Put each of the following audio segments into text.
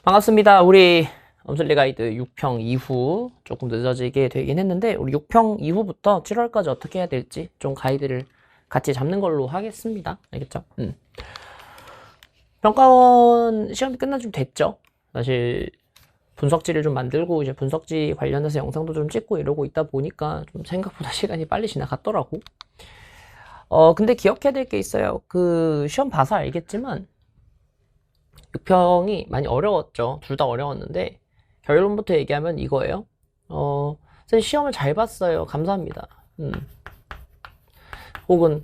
반갑습니다. 우리 엄슬리 가이드 6평 이후 조금 늦어지게 되긴 했는데 우리 6평 이후부터 7월까지 어떻게 해야 될지 좀 가이드를 같이 잡는 걸로 하겠습니다. 알겠죠? 평가원 시험이 끝난 좀 됐죠. 사실 분석지를 좀 만들고 이제 분석지 관련해서 영상도 좀 찍고 이러고 있다 보니까 좀 생각보다 시간이 빨리 지나갔더라고. 근데 기억해야 될 게 있어요. 그 시험 봐서 알겠지만 6평이 많이 어려웠죠. 둘 다 어려웠는데 결론부터 얘기하면 이거예요. 선생님 시험을 잘 봤어요. 감사합니다. 혹은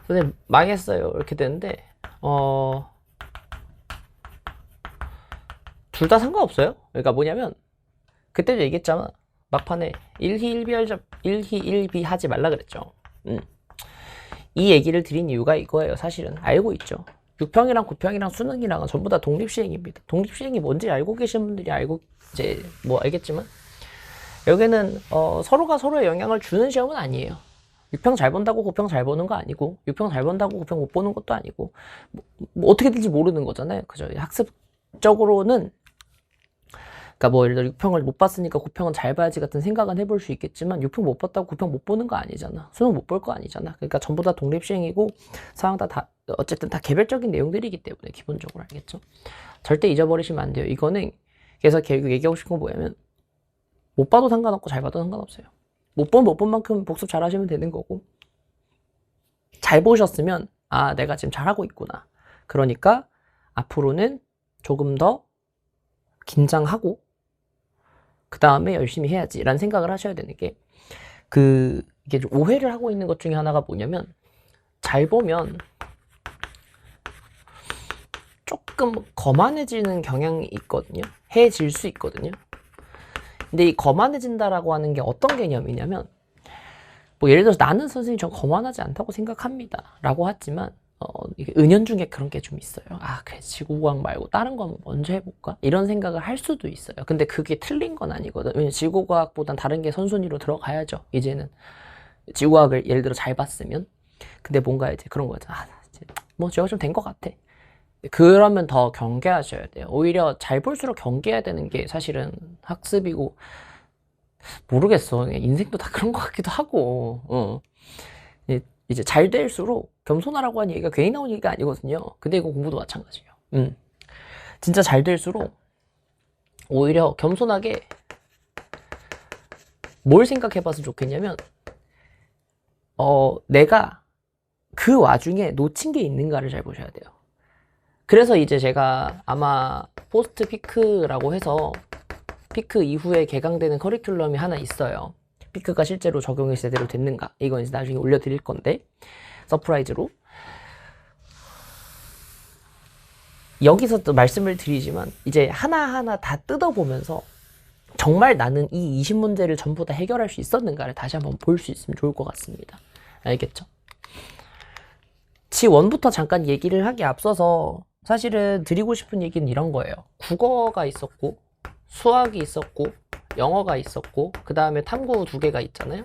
선생님 망했어요. 이렇게 되는데 둘 다 상관없어요. 그러니까 뭐냐면 그때도 얘기했잖아. 막판에 일희일비 하지 말라 그랬죠. 이 얘기를 드린 이유가 이거예요. 사실은 알고 있죠. 6평이랑 9평이랑 수능이랑은 전부 다 독립시행입니다. 독립시행이 뭔지 알고 계신 분들이 알고 이제 뭐 알겠지만 여기는 서로가 서로의 영향을 주는 시험은 아니에요. 6평 잘 본다고 9평 잘 보는 거 아니고 6평 잘 본다고 9평 못 보는 것도 아니고 뭐 어떻게 될지 모르는 거잖아요. 그죠? 학습적으로는 그러니까 뭐 예를 들어 6평을 못 봤으니까 9평은 잘 봐야지 같은 생각은 해볼 수 있겠지만 6평 못 봤다고 9평 못 보는 거 아니잖아. 수능 못 볼 거 아니잖아. 그러니까 전부 다 독립시행이고 상황 다 어쨌든 다 개별적인 내용들이기 때문에 기본적으로 알겠죠. 절대 잊어버리시면 안 돼요. 이거는 그래서 결국 얘기하고 싶은 건 뭐냐면 못 봐도 상관없고 잘 봐도 상관없어요. 못 본 만큼 복습 잘 하시면 되는 거고 잘 보셨으면 아 내가 지금 잘하고 있구나. 그러니까 앞으로는 조금 더 긴장하고 그 다음에 열심히 해야지 라는 생각을 하셔야 되는 게 이게 좀 오해를 하고 있는 것 중에 하나가 뭐냐면 잘 보면 조금 거만해지는 경향이 있거든요. 해질 수 있거든요. 근데 이 거만해진다라고 하는 게 어떤 개념이냐면 뭐 예를 들어서 나는 선생님 저 거만하지 않다고 생각합니다 라고 하지만 이게 은연중에 그런 게 좀 있어요. 아 그래 지구과학 말고 다른 거 먼저 해볼까? 이런 생각을 할 수도 있어요. 근데 그게 틀린 건 아니거든. 왜냐면 지구과학보단 다른 게 선순위로 들어가야죠. 이제는 지구과학을 예를 들어 잘 봤으면 근데 뭔가 이제 그런 거죠. 뭐 제가 좀 된 것 같아. 그러면 더 경계하셔야 돼요. 오히려 잘 볼수록 경계해야 되는 게 사실은 학습이고 모르겠어. 인생도 다 그런 것 같기도 하고 이제 잘 될수록 겸손하라고 하는 얘기가 괜히 나온 얘기가 아니거든요. 근데 이거 공부도 마찬가지예요. 진짜 잘 될수록 오히려 겸손하게 뭘 생각해봐서 좋겠냐면 내가 그 와중에 놓친 게 있는가를 잘 보셔야 돼요. 그래서 이제 제가 아마 포스트 피크라고 해서 피크 이후에 개강되는 커리큘럼이 하나 있어요. 피크가 실제로 적용이 제대로 됐는가 이건 이제 나중에 올려드릴 건데 서프라이즈로 여기서 또 말씀을 드리지만 이제 하나하나 다 뜯어보면서 정말 나는 이 20문제를 전부 다 해결할 수 있었는가를 다시 한번 볼 수 있으면 좋을 것 같습니다. 알겠죠? 지1부터 잠깐 얘기를 하기 앞서서 사실은 드리고 싶은 얘기는 이런 거예요. 국어가 있었고 수학이 있었고 영어가 있었고 그 다음에 탐구 2개가 있잖아요.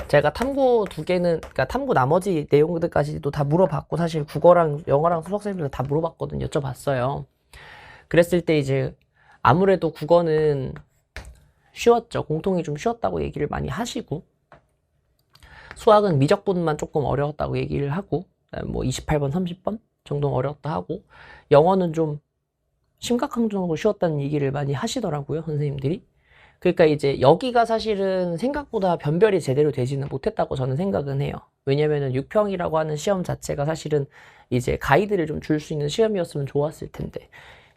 제가 탐구 2개는 그러니까 탐구 나머지 내용들까지도 다 물어봤고 사실 국어랑 영어랑 수학생들 다 물어봤거든요. 여쭤봤어요. 그랬을 때 이제 아무래도 국어는 쉬웠죠. 공통이 좀 쉬웠다고 얘기를 많이 하시고 수학은 미적분만 조금 어려웠다고 얘기를 하고 뭐 28번 30번 정도 어려웠다 하고 영어는 좀 심각한 정도로 쉬웠다는 얘기를 많이 하시더라고요. 선생님들이. 그러니까 이제 여기가 사실은 생각보다 변별이 제대로 되지는 못했다고 저는 생각은 해요. 왜냐면은 6평이라고 하는 시험 자체가 사실은 이제 가이드를 좀 줄 수 있는 시험이었으면 좋았을 텐데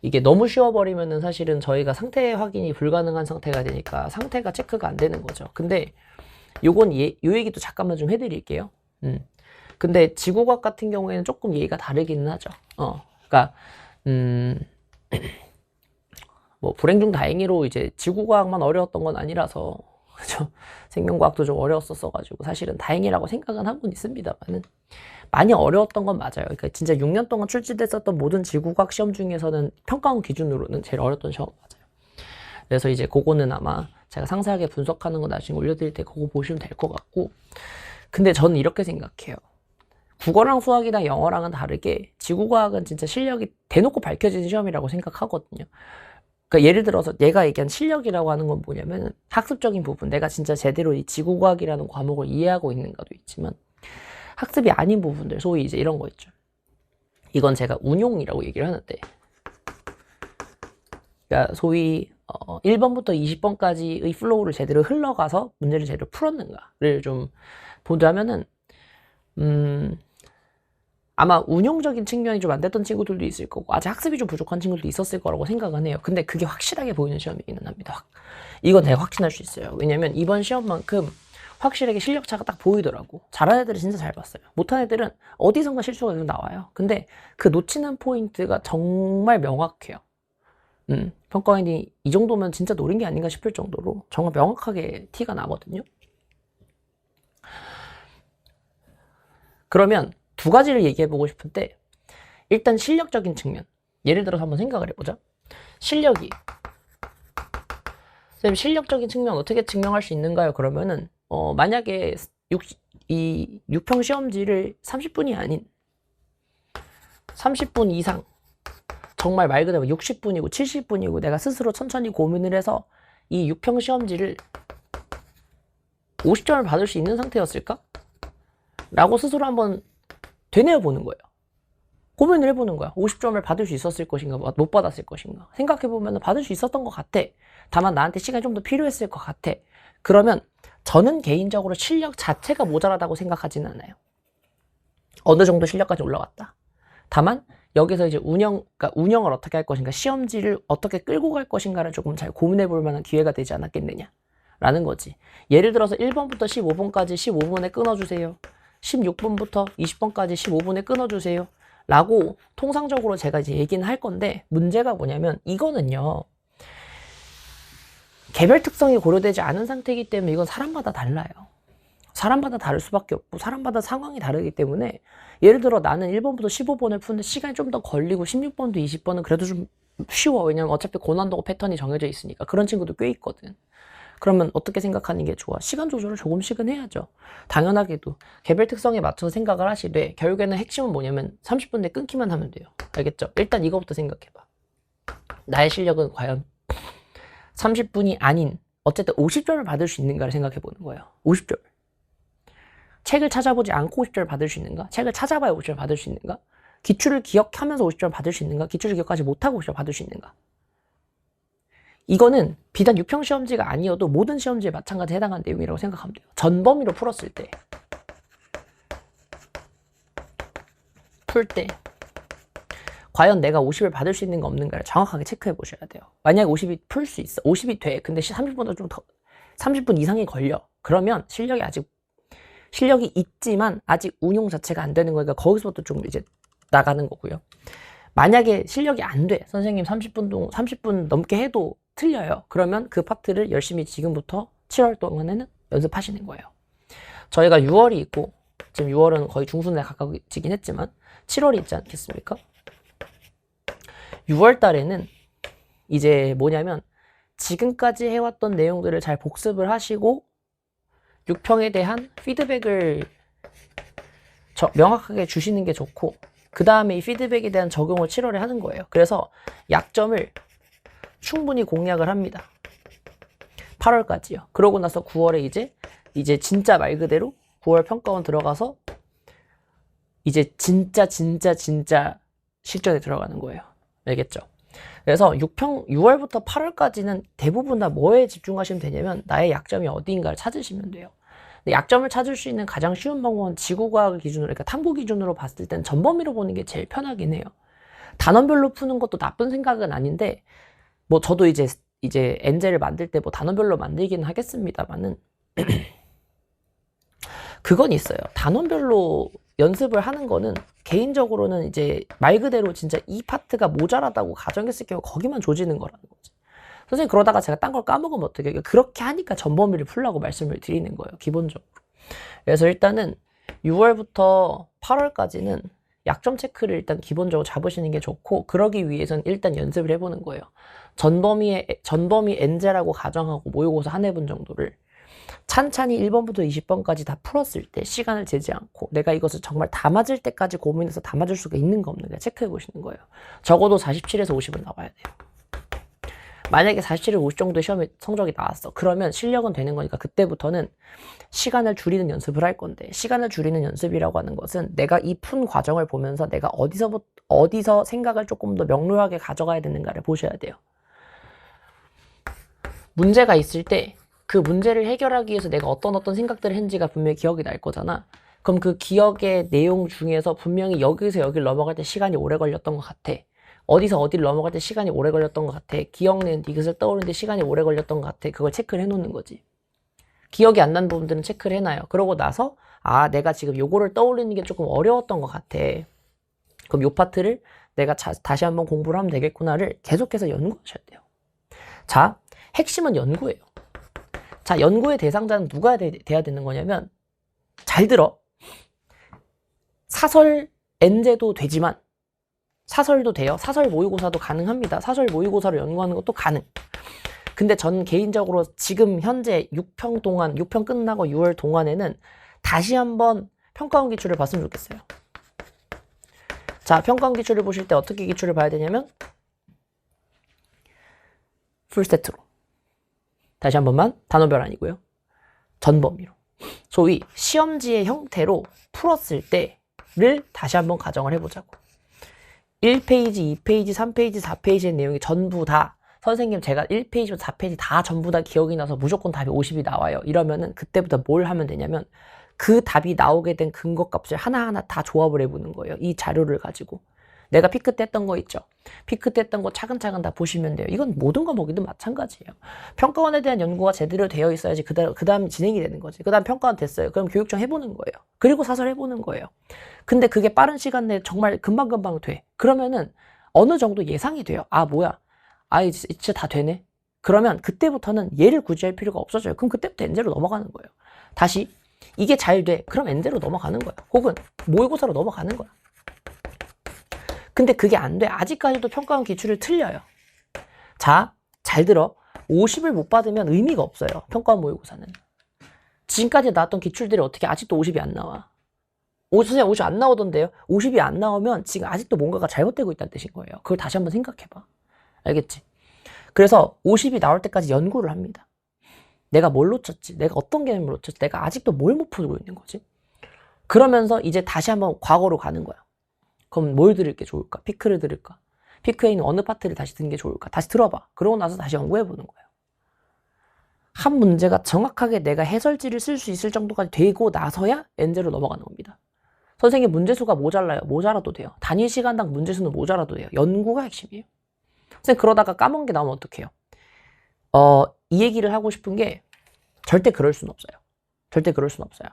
이게 너무 쉬워버리면은 사실은 저희가 상태 확인이 불가능한 상태가 되니까 상태가 체크가 안 되는 거죠. 근데 요건 요 얘기도 잠깐만 좀 해드릴게요. 근데 지구과학 같은 경우에는 조금 얘기가 다르기는 하죠. 그러니까 뭐 불행 중 다행히로 이제 지구과학만 어려웠던 건 아니라서 그죠? 생명과학도 좀 어려웠었어가지고 사실은 다행이라고 생각은 하고 있습니다만은 많이 어려웠던 건 맞아요. 그러니까 진짜 6년 동안 출제됐었던 모든 지구과학 시험 중에서는 평가원 기준으로는 제일 어려웠던 시험 맞아요. 그래서 이제 그거는 아마 제가 상세하게 분석하는 거 나중에 올려드릴 때 그거 보시면 될 것 같고 근데 저는 이렇게 생각해요. 국어랑 수학이랑 영어랑은 다르게 지구과학은 진짜 실력이 대놓고 밝혀지는 시험이라고 생각하거든요. 그러니까 예를 들어서 얘가 얘기한 실력이라고 하는 건 뭐냐면 학습적인 부분, 내가 진짜 제대로 이 지구과학이라는 과목을 이해하고 있는가도 있지만 학습이 아닌 부분들, 소위 이제 이런 거 있죠. 이건 제가 운용이라고 얘기를 하는데, 그러니까 소위 1번부터 20번까지의 플로우를 제대로 흘러가서 문제를 제대로 풀었는가를 좀 보자면은 아마 운용적인 측면이 좀 안 됐던 친구들도 있을 거고 아직 학습이 좀 부족한 친구들도 있었을 거라고 생각은 해요. 근데 그게 확실하게 보이는 시험이기는 합니다. 이건 제가 확신할 수 있어요. 왜냐면 이번 시험만큼 확실하게 실력 차가 딱 보이더라고. 잘하는 애들은 진짜 잘 봤어요. 못하는 애들은 어디선가 실수가 계속 나와요. 근데 그 놓치는 포인트가 정말 명확해요. 평가원이 이 정도면 진짜 노린 게 아닌가 싶을 정도로 정말 명확하게 티가 나거든요. 그러면 두 가지를 얘기해보고 싶은데, 일단 실력적인 측면. 예를 들어서 한번 생각을 해보자. 실력이, 선생님 실력적인 측면 어떻게 증명할 수 있는가요? 그러면은 만약에 이 6평 시험지를 30분이 아닌 30분 이상, 정말 말 그대로 60분이고 70분이고 내가 스스로 천천히 고민을 해서 이 6평 시험지를 50점을 받을 수 있는 상태였을까? 라고 스스로 한번 되뇌어 보는 거예요. 고민을 해보는 거야. 50점을 받을 수 있었을 것인가, 못 받았을 것인가. 생각해보면 받을 수 있었던 것 같아. 다만 나한테 시간이 좀 더 필요했을 것 같아. 그러면 저는 개인적으로 실력 자체가 모자라다고 생각하지는 않아요. 어느 정도 실력까지 올라갔다. 다만 여기서 이제 그러니까 운영을 어떻게 할 것인가, 시험지를 어떻게 끌고 갈 것인가를 조금 잘 고민해 볼 만한 기회가 되지 않았겠느냐 라는 거지. 예를 들어서 1번부터 15번까지 15분에 끊어주세요. 16번부터 20번까지 15분에 끊어주세요 라고 통상적으로 제가 이제 얘기는 할 건데, 문제가 뭐냐면 이거는요 개별 특성이 고려되지 않은 상태이기 때문에 이건 사람마다 달라요. 사람마다 다를 수밖에 없고 사람마다 상황이 다르기 때문에, 예를 들어 나는 1번부터 15번을 푸는데 시간이 좀 더 걸리고 16번도 20번은 그래도 좀 쉬워. 왜냐면 어차피 고난도 패턴이 정해져 있으니까. 그런 친구도 꽤 있거든. 그러면 어떻게 생각하는 게 좋아? 시간 조절을 조금씩은 해야죠. 당연하게도 개별 특성에 맞춰서 생각을 하시되 결국에는 핵심은 뭐냐면 30분 내에 끊기만 하면 돼요. 알겠죠? 일단 이거부터 생각해봐. 나의 실력은 과연 30분이 아닌 어쨌든 50점을 받을 수 있는가를 생각해 보는 거예요. 50점. 책을 찾아보지 않고 50점을 받을 수 있는가? 책을 찾아봐야 50점을 받을 수 있는가? 기출을 기억하면서 50점을 받을 수 있는가? 기출을 기억하지 못하고 50점을 받을 수 있는가? 이거는 비단 6평 시험지가 아니어도 모든 시험지에 마찬가지에 해당하는 내용이라고 생각하면 돼요. 전범위로 풀었을 때, 풀 때 과연 내가 50을 받을 수 있는가 없는가를 정확하게 체크해 보셔야 돼요. 만약에 50이 풀 수 있어, 50이 돼. 근데 30분보다 좀 더, 30분 이상이 걸려. 그러면 실력이 있지만 아직 운용 자체가 안 되는 거니까 거기서부터 좀 이제 나가는 거고요. 만약에 실력이 안 돼, 선생님 30분 넘게 해도 틀려요. 그러면 그 파트를 열심히 지금부터 7월 동안에는 연습하시는 거예요. 저희가 6월이 있고, 지금 6월은 거의 중순에 가까워지긴 했지만 7월이 있지 않겠습니까? 6월 달에는 이제 뭐냐면 지금까지 해왔던 내용들을 잘 복습을 하시고 6평에 대한 피드백을 명확하게 주시는 게 좋고, 그 다음에 이 피드백에 대한 적용을 7월에 하는 거예요. 그래서 약점을 충분히 공략을 합니다. 8월까지요. 그러고 나서 9월에 이제 진짜 말 그대로 9월 평가원 들어가서 이제 진짜 실전에 들어가는 거예요. 알겠죠? 그래서 6월부터 8월까지는 대부분 다 뭐에 집중하시면 되냐면 나의 약점이 어디인가를 찾으시면 돼요. 근데 약점을 찾을 수 있는 가장 쉬운 방법은 지구과학을 기준으로, 그러니까 탐구 기준으로 봤을 땐 전범위로 보는 게 제일 편하긴 해요. 단원별로 푸는 것도 나쁜 생각은 아닌데, 뭐 저도 이제 엔젤을 만들 때 뭐 단원별로 만들기는 하겠습니다만은 그건 있어요. 단원별로 연습을 하는 거는 개인적으로는 이제 말 그대로 진짜 이 파트가 모자라다고 가정했을 경우 거기만 조지는 거라는 거지. 선생님 그러다가 제가 딴 걸 까먹으면 어떻게 해요? 그렇게 하니까 전범위를 풀라고 말씀을 드리는 거예요, 기본적으로. 그래서 일단은 6월부터 8월까지는 약점 체크를 일단 기본적으로 잡으시는 게 좋고, 그러기 위해서는 일단 연습을 해보는 거예요. 전범위 엔제라고 가정하고 모의고사 한 해분 정도를 찬찬히 1번부터 20번까지 다 풀었을 때 시간을 재지 않고 내가 이것을 정말 다 맞을 때까지 고민해서 다 맞을 수가 있는가 없는가 체크해 보시는 거예요. 적어도 47에서 50은 나와야 돼요. 만약에 47에서 50 정도의 시험에 성적이 나왔어. 그러면 실력은 되는 거니까 그때부터는 시간을 줄이는 연습을 할 건데, 시간을 줄이는 연습이라고 하는 것은 내가 이 푼 과정을 보면서 내가 어디서 생각을 조금 더 명료하게 가져가야 되는가를 보셔야 돼요. 문제가 있을 때 그 문제를 해결하기 위해서 내가 어떤 생각들을 했는지가 분명히 기억이 날 거잖아. 그럼 그 기억의 내용 중에서 분명히 여기서 여기를 넘어갈 때 시간이 오래 걸렸던 것 같아. 어디서 어디를 넘어갈 때 시간이 오래 걸렸던 것 같아. 기억내는 이것을 떠오르는데 시간이 오래 걸렸던 것 같아. 그걸 체크를 해놓는 거지. 기억이 안 나는 부분들은 체크를 해놔요. 그러고 나서 아, 내가 지금 요거를 떠올리는 게 조금 어려웠던 것 같아. 그럼 요 파트를 내가 다시 한번 공부를 하면 되겠구나를 계속해서 연구하셔야 돼요. 자, 핵심은 연구예요. 자, 연구의 대상자는 누가 돼야 되는 거냐면, 잘 들어. 사설 엔제도 되지만 사설도 돼요. 사설 모의고사도 가능합니다. 사설 모의고사를 연구하는 것도 가능. 근데 전 개인적으로 지금 현재 6평 동안, 6평 끝나고 6월 동안에는 다시 한번 평가원 기출을 봤으면 좋겠어요. 자, 평가원 기출을 보실 때 어떻게 기출을 봐야 되냐면 풀세트로. 다시 한 번만, 단어별 아니고요. 전범위로. 소위 시험지의 형태로 풀었을 때를 다시 한번 가정을 해보자고. 1페이지, 2페이지, 3페이지, 4페이지의 내용이 전부 다 선생님 제가 1페이지부터 4페이지 다 전부 다 기억이 나서 무조건 답이 50이 나와요. 이러면은 그때부터 뭘 하면 되냐면 그 답이 나오게 된 근거 값을 하나하나 다 조합을 해보는 거예요. 이 자료를 가지고. 내가 피크 때 했던 거 있죠. 피크 때 했던 거 차근차근 다 보시면 돼요. 이건 모든 과목이든 마찬가지예요. 평가원에 대한 연구가 제대로 되어 있어야지 그 다음 진행이 되는 거지. 그 다음 평가원 됐어요. 그럼 교육청 해보는 거예요. 그리고 사설 해보는 거예요. 근데 그게 빠른 시간 내에 정말 금방금방 돼. 그러면은 어느 정도 예상이 돼요. 아, 뭐야. 아, 진짜 다 되네. 그러면 그때부터는 얘를 굳이 할 필요가 없어져요. 그럼 그때부터 엔제로 넘어가는 거예요. 다시 이게 잘 돼. 그럼 엔제로 넘어가는 거야. 혹은 모의고사로 넘어가는 거야. 근데 그게 안 돼. 아직까지도 평가원 기출을 틀려요. 자, 잘 들어. 50을 못 받으면 의미가 없어요. 평가원 모의고사는. 지금까지 나왔던 기출들이 어떻게 아직도 50이 안 나와. 선생님 50 안 나오던데요. 50이 안 나오면 지금 아직도 뭔가가 잘못되고 있다는 뜻인 거예요. 그걸 다시 한번 생각해봐. 알겠지? 그래서 50이 나올 때까지 연구를 합니다. 내가 뭘 놓쳤지? 내가 어떤 개념을 놓쳤지? 내가 아직도 뭘 못 풀고 있는 거지? 그러면서 이제 다시 한번 과거로 가는 거야. 그럼 뭘 들을 게 좋을까? 피크를 들을까? 피크에 있는 어느 파트를 다시 듣는 게 좋을까? 다시 들어봐. 그러고 나서 다시 연구해보는 거예요. 한 문제가 정확하게 내가 해설지를 쓸 수 있을 정도까지 되고 나서야 엔제로 넘어가는 겁니다. 선생님 문제수가 모자라요. 모자라도 돼요. 단위 시간당 문제수는 모자라도 돼요. 연구가 핵심이에요. 선생님 그러다가 까먹은 게 나오면 어떡해요? 이 얘기를 하고 싶은 게 절대 그럴 수는 없어요. 절대 그럴 수는 없어요.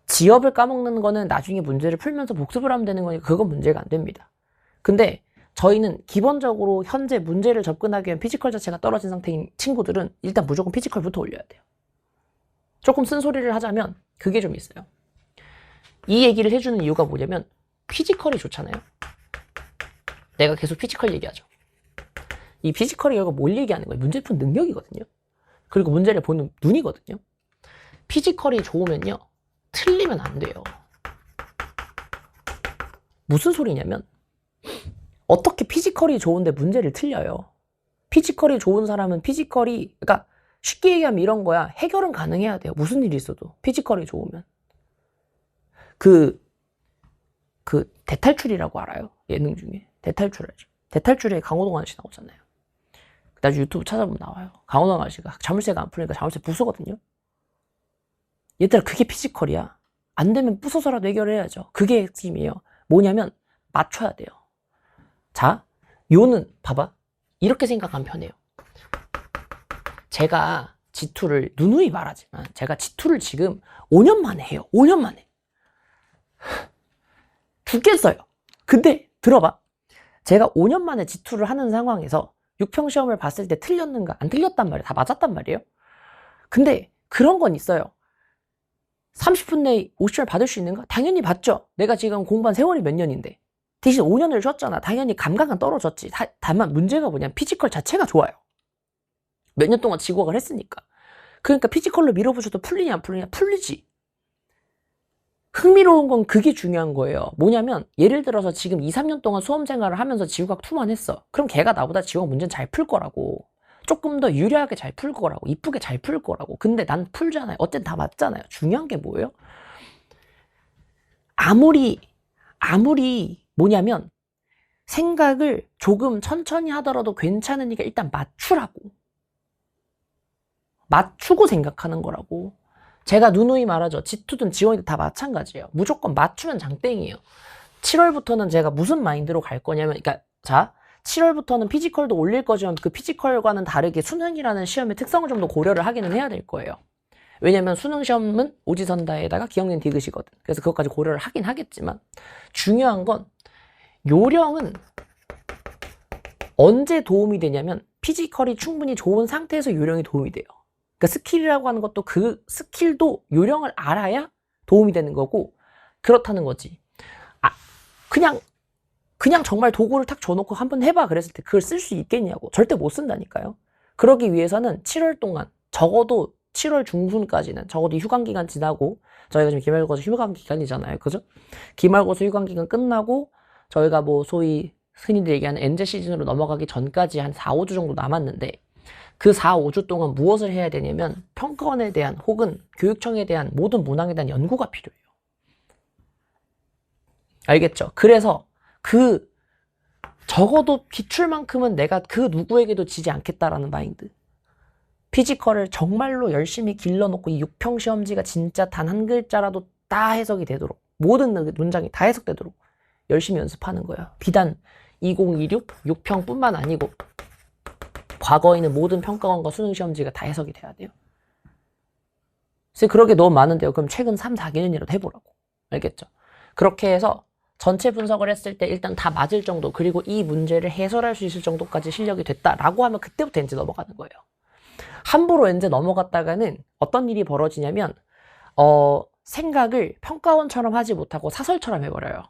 지엽을 까먹는 거는 나중에 문제를 풀면서 복습을 하면 되는 거니까 그건 문제가 안 됩니다. 근데 저희는 기본적으로 현재 문제를 접근하기 위한 피지컬 자체가 떨어진 상태인 친구들은 일단 무조건 피지컬부터 올려야 돼요. 조금 쓴소리를 하자면 그게 좀 있어요. 이 얘기를 해주는 이유가 뭐냐면 피지컬이 좋잖아요. 내가 계속 피지컬 얘기하죠. 이 피지컬이 결국 뭘 얘기하는 거예요? 문제 푸는 능력이거든요. 그리고 문제를 보는 눈이거든요. 피지컬이 좋으면요. 틀리면 안 돼요. 무슨 소리냐면 어떻게 피지컬이 좋은데 문제를 틀려요? 피지컬이 좋은 사람은 그러니까 쉽게 얘기하면 이런 거야. 해결은 가능해야 돼요. 무슨 일이 있어도. 피지컬이 좋으면. 대탈출이라고 알아요? 예능 중에. 대탈출 알죠? 대탈출에 강호동 아저씨 나오잖아요. 나중에 유튜브 찾아보면 나와요. 강호동 아저씨가 자물쇠가 안 풀리니까 자물쇠 부수거든요. 얘들아 그게 피지컬이야. 안 되면 부숴서라도 해결해야죠. 그게 핵심이에요. 뭐냐면 맞춰야 돼요. 자, 요는 봐봐. 이렇게 생각하면 편해요. 제가 G2를 누누이 말하지만 제가 G2를 지금 5년 만에 해요. 5년 만에. 죽겠어요. 근데 들어봐. 제가 5년 만에 G2를 하는 상황에서 6평 시험을 봤을 때 틀렸는가? 안 틀렸단 말이에요. 다 맞았단 말이에요. 근데 그런 건 있어요. 30분 내에 50점 받을 수 있는가? 당연히 받죠. 내가 지금 공부한 세월이 몇 년인데. 대신 5년을 쉬었잖아. 당연히 감각은 떨어졌지. 다만 문제가 뭐냐면 피지컬 자체가 좋아요. 몇 년 동안 지구학을 했으니까. 그러니까 피지컬로 밀어붙여도 풀리냐 안 풀리냐? 풀리지. 흥미로운 건 그게 중요한 거예요. 뭐냐면 예를 들어서 지금 2, 3년 동안 수험 생활을 하면서 지구과학 2만 했어. 그럼 걔가 나보다 지구과학 문제는 잘 풀 거라고. 조금 더 유리하게 잘 풀 거라고. 이쁘게 잘 풀 거라고. 근데 난 풀잖아요. 어쨌든 다 맞잖아요. 중요한 게 뭐예요? 아무리 뭐냐면 생각을 조금 천천히 하더라도 괜찮으니까 일단 맞추라고. 맞추고 생각하는 거라고. 제가 누누이 말하죠. G2든 G1이든 다 마찬가지예요. 무조건 맞추면 장땡이에요. 7월부터는 제가 무슨 마인드로 갈 거냐면, 그러니까 자, 7월부터는 피지컬도 올릴 거지만 그 피지컬과는 다르게 수능이라는 시험의 특성을 좀 더 고려를 하기는 해야 될 거예요. 왜냐면 수능 시험은 오지선다에다가 기억력 디귿이거든. 그래서 그것까지 고려를 하긴 하겠지만 중요한 건 요령은 언제 도움이 되냐면 피지컬이 충분히 좋은 상태에서 요령이 도움이 돼요. 그러니까 스킬이라고 하는 것도 그 스킬도 요령을 알아야 도움이 되는 거고 그렇다는 거지. 그냥 정말 도구를 탁 줘놓고 한번 해봐 그랬을 때 그걸 쓸 수 있겠냐고. 절대 못 쓴다니까요. 그러기 위해서는 7월 동안 적어도 7월 중순까지는 적어도 휴관기간 지나고 저희가 지금 기말고사 휴관기간이잖아요. 그죠? 기말고사 휴관기간 끝나고 저희가 뭐 소위 흔히들 얘기하는 엔제 시즌으로 넘어가기 전까지 한 4, 5주 정도 남았는데 그 4, 5주 동안 무엇을 해야 되냐면 평가원에 대한 혹은 교육청에 대한 모든 문항에 대한 연구가 필요해요. 알겠죠? 그래서 적어도 기출만큼은 내가 그 누구에게도 지지 않겠다라는 마인드. 피지컬을 정말로 열심히 길러놓고 이 6평 시험지가 진짜 단 한 글자라도 다 해석이 되도록 모든 문장이 다 해석되도록 열심히 연습하는 거예요. 비단 2026, 6평뿐만 아니고 과거에 있는 모든 평가원과 수능 시험지가 다 해석이 돼야 돼요. 그래서 그렇게 너무 많은데요. 그럼 최근 3, 4개년이라도 해보라고. 알겠죠? 그렇게 해서 전체 분석을 했을 때 일단 다 맞을 정도 그리고 이 문제를 해설할 수 있을 정도까지 실력이 됐다라고 하면 그때부터 이제 넘어가는 거예요. 함부로 이제 넘어갔다가는 어떤 일이 벌어지냐면 생각을 평가원처럼 하지 못하고 사설처럼 해버려요.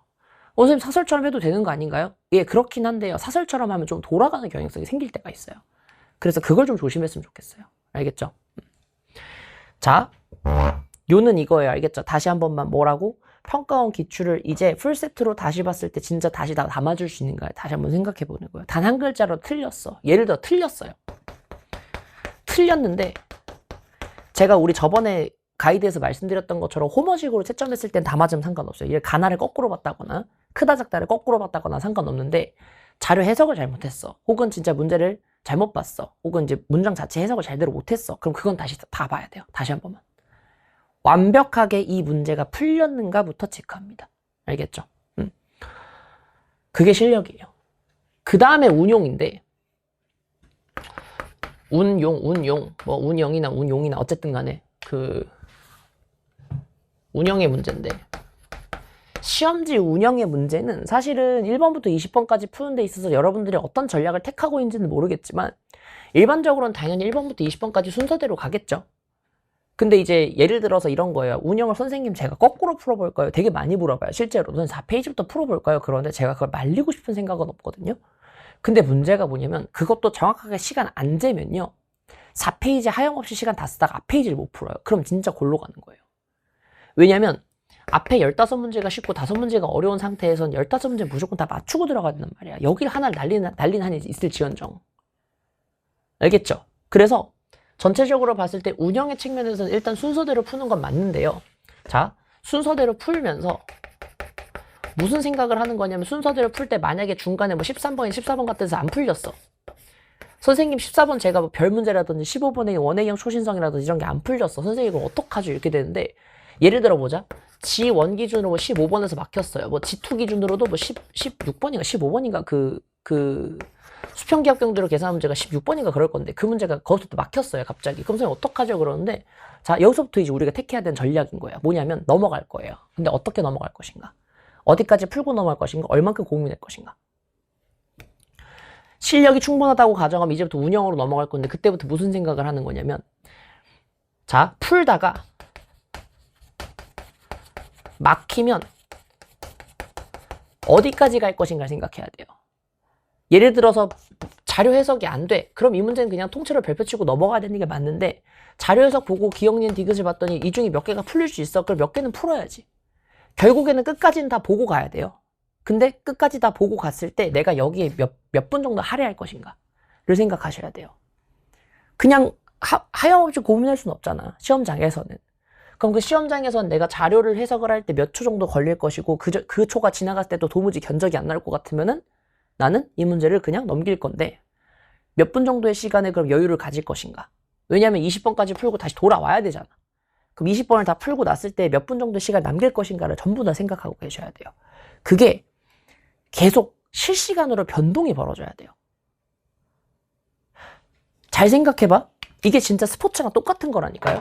선생님 사설처럼 해도 되는 거 아닌가요? 예, 그렇긴 한데요. 사설처럼 하면 좀 돌아가는 경향성이 생길 때가 있어요. 그래서 그걸 좀 조심했으면 좋겠어요. 알겠죠? 자, 요는 이거예요. 알겠죠? 다시 한 번만 뭐라고? 평가원 기출을 이제 풀세트로 다시 봤을 때 진짜 다시 다 담아줄 수 있는가 다시 한번 생각해 보는 거예요. 단 한 글자로 틀렸어. 예를 들어 틀렸어요. 틀렸는데 제가 우리 저번에 가이드에서 말씀드렸던 것처럼 호머식으로 채점했을 땐 다 맞으면 상관없어요. 얘 가나를 거꾸로 봤다거나 크다 작다를 거꾸로 봤다거나 상관없는데 자료 해석을 잘못했어. 혹은 진짜 문제를 잘못 봤어. 혹은 이제 문장 자체 해석을 제대로 못했어. 그럼 그건 다시 다 봐야 돼요. 다시 한 번만. 완벽하게 이 문제가 풀렸는가부터 체크합니다. 알겠죠? 그게 실력이에요. 그 다음에 운용인데 뭐 운영이나 운용이나 어쨌든 간에 그 운영의 문제인데 시험지 운영의 문제는 사실은 1번부터 20번까지 푸는 데 있어서 여러분들이 어떤 전략을 택하고 있는지는 모르겠지만 일반적으로는 당연히 1번부터 20번까지 순서대로 가겠죠. 근데 이제 예를 들어서 이런 거예요. 운영을 선생님 제가 거꾸로 풀어볼까요? 되게 많이 물어봐요. 실제로. 는 4페이지부터 풀어볼까요? 그런데 제가 그걸 말리고 싶은 생각은 없거든요. 근데 문제가 뭐냐면 그것도 정확하게 시간 안 재면요. 4페이지 하염없이 시간 다 쓰다가 앞 페이지를 못 풀어요. 그럼 진짜 골로 가는 거예요. 왜냐면 앞에 15문제가 쉽고 5문제가 어려운 상태에선 15문제 무조건 다 맞추고 들어가야 된단 말이야. 여기를 하나를 날린 한이 있을지언정. 알겠죠? 그래서 전체적으로 봤을 때 운영의 측면에서는 일단 순서대로 푸는 건 맞는데요. 자, 순서대로 풀면서 무슨 생각을 하는 거냐면 순서대로 풀 때 만약에 중간에 뭐 13번이 14번 같아서 안 풀렸어. 선생님 14번 제가 뭐 별 문제라든지 15번의 원회형 초신성이라든지 이런 게 안 풀렸어. 선생님 이거 어떡하죠? 이렇게 되는데 예를 들어 보자. G1 기준으로 뭐 15번에서 막혔어요. 뭐 G2 기준으로도 뭐 16번인가 15번인가 그 수평기압경도로 계산한 문제가 16번인가 그럴 건데 그 문제가 거기서 또 막혔어요. 갑자기. 그럼 선생님 어떡하죠? 그러는데 자 여기서부터 이제 우리가 택해야 되는 전략인 거야. 뭐냐면 넘어갈 거예요. 근데 어떻게 넘어갈 것인가? 어디까지 풀고 넘어갈 것인가? 얼만큼 고민할 것인가? 실력이 충분하다고 가정하면 이제부터 운영으로 넘어갈 건데 그때부터 무슨 생각을 하는 거냐면 자 풀다가 막히면 어디까지 갈 것인가 생각해야 돼요. 예를 들어서 자료 해석이 안 돼. 그럼 이 문제는 그냥 통째로 별표 치고 넘어가야 되는 게 맞는데 자료 해석 보고 기억니은 디귿을 봤더니 이 중에 몇 개가 풀릴 수 있어. 그럼 몇 개는 풀어야지. 결국에는 끝까지는 다 보고 가야 돼요. 근데 끝까지 다 보고 갔을 때 내가 여기에 몇 분 정도 할애할 것인가를 생각하셔야 돼요. 그냥 하염없이 고민할 수는 없잖아. 시험장에서는. 그럼 그 시험장에서는 내가 자료를 해석을 할 때 몇 초 정도 걸릴 것이고 그 초가 지나갔을 때도 도무지 견적이 안 나올 것 같으면은 나는 이 문제를 그냥 넘길 건데 몇 분 정도의 시간에 그럼 여유를 가질 것인가. 왜냐하면 20번까지 풀고 다시 돌아와야 되잖아. 그럼 20번을 다 풀고 났을 때 몇 분 정도 시간 남길 것인가를 전부 다 생각하고 계셔야 돼요. 그게 계속 실시간으로 변동이 벌어져야 돼요. 잘 생각해봐. 이게 진짜 스포츠랑 똑같은 거라니까요.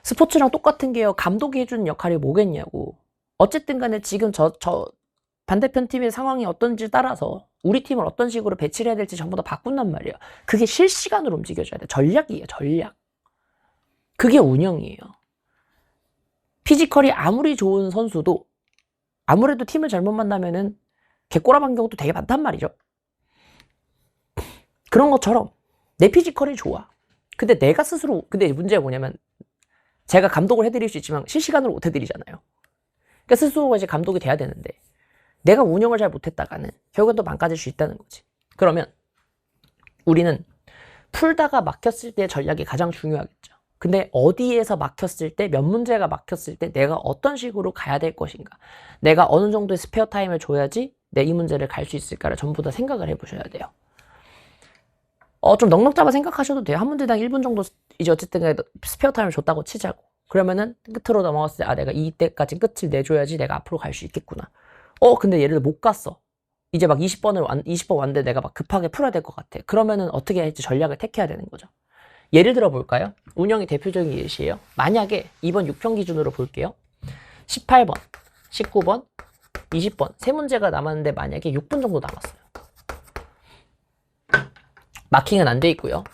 스포츠랑 똑같은 게요. 감독이 해주는 역할이 뭐겠냐고. 어쨌든 간에 지금 저 반대편 팀의 상황이 어떤지 따라서 우리 팀을 어떤 식으로 배치를 해야 될지 전부 다 바꾼단 말이에요. 그게 실시간으로 움직여줘야 돼. 전략이에요. 전략. 그게 운영이에요. 피지컬이 아무리 좋은 선수도 아무래도 팀을 잘못 만나면은 개꼬라만 경우도 되게 많단 말이죠. 그런 것처럼 내 피지컬이 좋아. 근데 내가 스스로 근데 문제가 뭐냐면 제가 감독을 해드릴 수 있지만 실시간으로 못 해드리잖아요. 그러니까 스스로가 이제 감독이 돼야 되는데 내가 운영을 잘 못했다가는 결국은 또 망가질 수 있다는 거지. 그러면 우리는 풀다가 막혔을 때 전략이 가장 중요하겠죠. 근데 어디에서 막혔을 때, 몇 문제가 막혔을 때 내가 어떤 식으로 가야 될 것인가, 내가 어느 정도의 스페어 타임을 줘야지 내 이 문제를 갈 수 있을까를 전부 다 생각을 해보셔야 돼요. 좀 넉넉 잡아 생각하셔도 돼요. 한 문제당 1분 정도 이제 어쨌든 스페어 타임을 줬다고 치자고. 그러면은 끝으로 넘어갔을 때 내가 이때까지 끝을 내줘야지 내가 앞으로 갈 수 있겠구나. 근데 예를 들어 못 갔어. 이제 막 20번 왔는데 내가 막 급하게 풀어야 될 것 같아. 그러면은 어떻게 할지 전략을 택해야 되는 거죠. 예를 들어 볼까요? 운영이 대표적인 예시예요. 만약에 이번 6편 기준으로 볼게요. 18번, 19번, 20번 세 문제가 남았는데 만약에 6분 정도 남았어요. 마킹은 안 돼 있고요.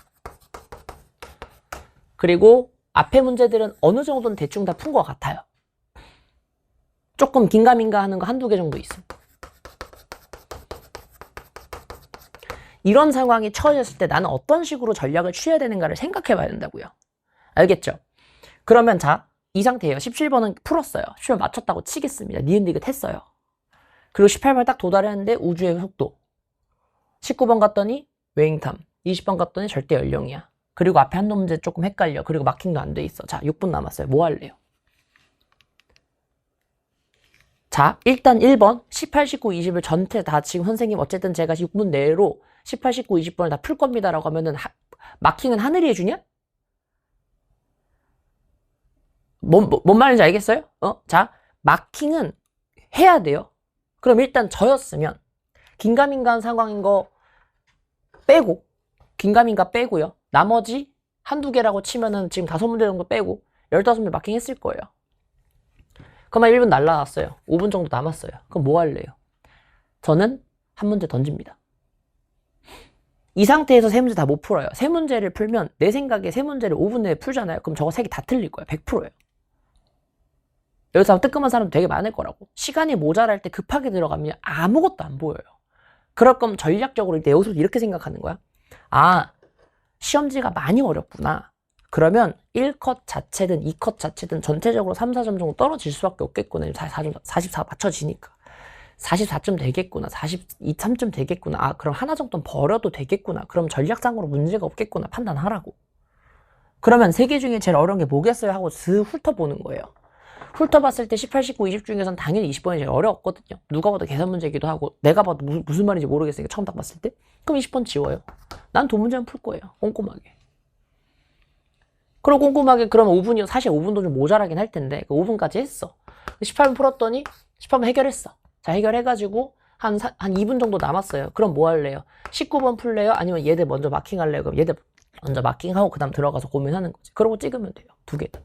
그리고 앞에 문제들은 어느 정도는 대충 다 푼 것 같아요. 조금 긴가민가 하는 거 한두 개 정도 있습니다. 이런 상황이 처해졌을 때 나는 어떤 식으로 전략을 취해야 되는가를 생각해 봐야 된다고요. 알겠죠? 그러면 자, 이 상태예요. 17번은 풀었어요. 17번 맞췄다고 치겠습니다. 니은디귿 했어요. 그리고 18번 딱 도달했는데 우주의 속도. 19번 갔더니 웨잉탐. 20번 갔더니 절대 연령이야. 그리고 앞에 한두 문제 조금 헷갈려. 그리고 마킹도 안 돼 있어. 자, 6분 남았어요. 뭐 할래요? 자, 일단 1번 18, 19, 20을 전체 다 지금 선생님 어쨌든 제가 6분 내로 18, 19, 20번을 다 풀 겁니다 라고 하면은 마킹은 하늘이 해주냐? 뭔 말인지 알겠어요? 자, 마킹은 해야 돼요. 그럼 일단 저였으면 긴가민가한 상황인 거 빼고 긴가민가 빼고요. 나머지 한두 개라고 치면은 지금 5문제 정도 빼고 15문제 마킹 했을 거예요. 그러면 1분 날라왔어요. 5분 정도 남았어요. 그럼 뭐 할래요? 저는 한 문제 던집니다. 이 상태에서 세 문제 다 못 풀어요. 세 문제를 풀면 내 생각에 세 문제를 5분 내에 풀잖아요. 그럼 저거 세 개 다 틀릴 거예요. 100%예요. 여기서 뜨끔한 사람 되게 많을 거라고. 시간이 모자랄 때 급하게 들어가면 아무것도 안 보여요. 그럴 거면 전략적으로 이제 여기서 이렇게 생각하는 거야. 아, 시험지가 많이 어렵구나. 그러면 1컷 자체든 2컷 자체든 전체적으로 3, 4점 정도 떨어질 수밖에 없겠구나. 44 맞춰지니까. 44점 되겠구나. 43점 되겠구나. 아, 그럼 하나 정도는 버려도 되겠구나. 그럼 전략상으로 문제가 없겠구나. 판단하라고. 그러면 세 개 중에 제일 어려운 게 뭐겠어요? 하고 슥 훑어보는 거예요. 훑어봤을 때 18, 19, 20 중에서는 당연히 20번이 제일 어려웠거든요. 누가 봐도 계산 문제이기도 하고 내가 봐도 무슨 말인지 모르겠으니까 처음 딱 봤을 때. 그럼 20번 지워요. 난 돈 문제만 풀 거예요. 꼼꼼하게. 그럼 꼼꼼하게 그러면 5분이요. 사실 5분도 좀 모자라긴 할 텐데 그 5분까지 했어. 18분 풀었더니 18분 해결했어. 자, 해결해가지고 한 2분 정도 남았어요. 그럼 뭐 할래요? 19번 풀래요? 아니면 얘들 먼저 마킹할래요? 그럼 얘들 먼저 마킹하고 그 다음 들어가서 고민하는 거지. 그러고 찍으면 돼요. 두 개든.